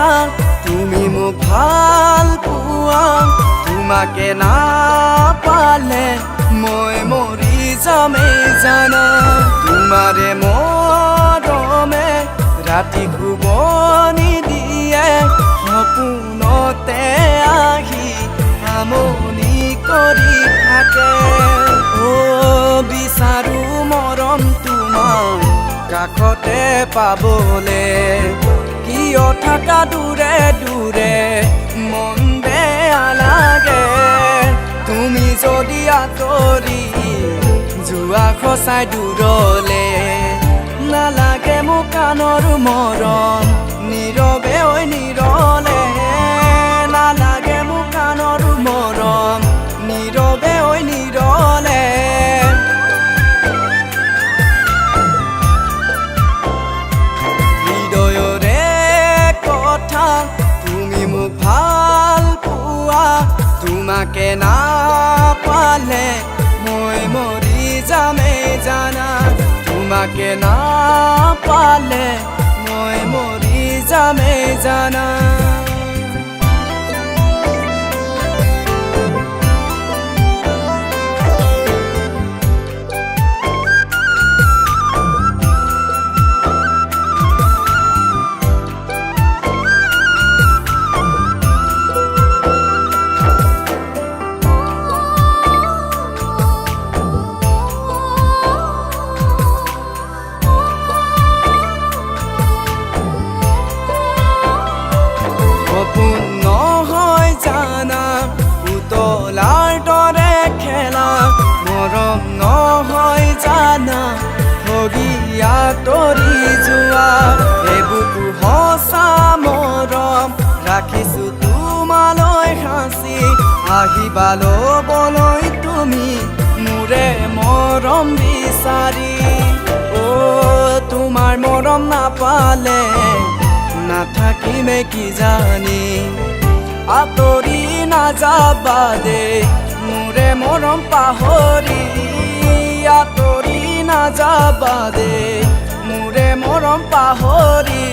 কথা তুমি মোক ভাল পোৱা তোমাকে নাপালে মই মৰি যামেই জানা তোমাৰে মৰমে ৰাতি শুবনি দিয়ে সপোনতে আহি আমনি কৰি থাকে বিচাৰো মৰম তোমাৰ কাষতে পাবলে কিয় থাকা দূৰে দূৰে মন বেয়া লাগে তুমি যদি আঁতৰি যোৱা সঁচাই দূৰলে নালাগে মোক কাণৰ মৰম নীৰৱে ঐ নীৰলে নালাগে মোক কাণৰ মৰম নীৰৱে ঐ নীৰলে হৃদয়ৰে কথা তুমি মোক ভাল পোৱা তোমাকে নাপালে মই মৰি যামেই জানা তোমাকে নাপালে মই মৰি যামেই জানা পুতলাৰ দৰে খেলা মৰম নহয় জানা হগিয়া তৰি যোৱা এইবোৰতো সঁচা মৰম ৰাখিছো তোমালৈ সাঁচি আহিবা ল'বলৈ তুমি মোৰে মৰম বিচাৰি তোমাৰ মৰম নাপালে নাথাকিমে কি জানি আঁতৰি নাযাবা দে মোৰে মৰম পাহৰি আঁতৰি নাযাবা দে মোৰে মৰম পাহৰি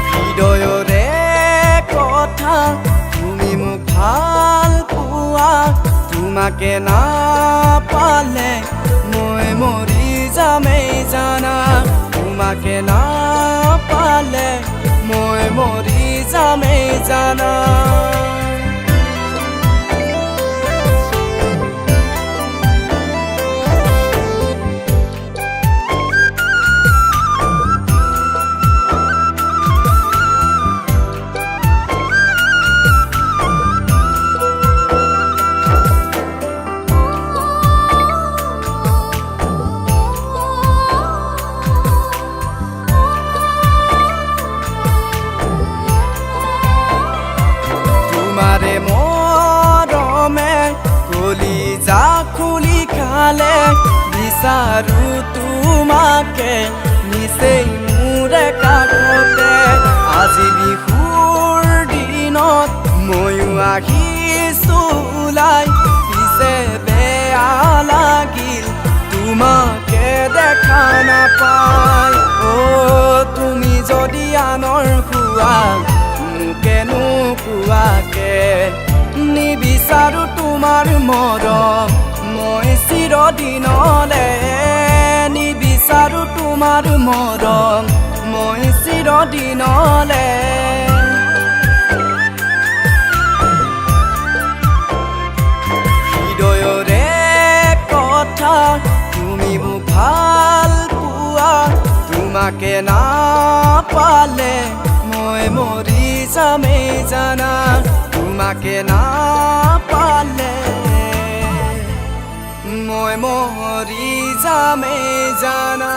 হৃদয়ৰে কথা তুমি মোক ভাল পোৱা তোমাকে নাপালে মই মৰি যামেই জানা তোমাকে নাপালে মই মৰি যামেই জানা মৰমে কলিজা খুলি খালে বিচাৰো তোমাকে নিচেই মোৰে কাষতে আজি বিহুৰ দিনত ময়ো আহিছো ওলাই পিছে বেয়া লাগিল তোমাকে দেখা নাপাই তুমি যদি আনৰ খোৱা মোকে নোকোৱাকে নিবিচাৰো তোমাৰ মৰম মই চিৰদিনলে নিবিচাৰো তোমাৰ মৰম মই চিৰদিনলে হৃদয়ৰে কথা তুমি মোক ভাল পোৱা তোমাকে নাপালে মই মৰি যামেই জানা তোমাকে নাপালে মই মৰি যামেই জানা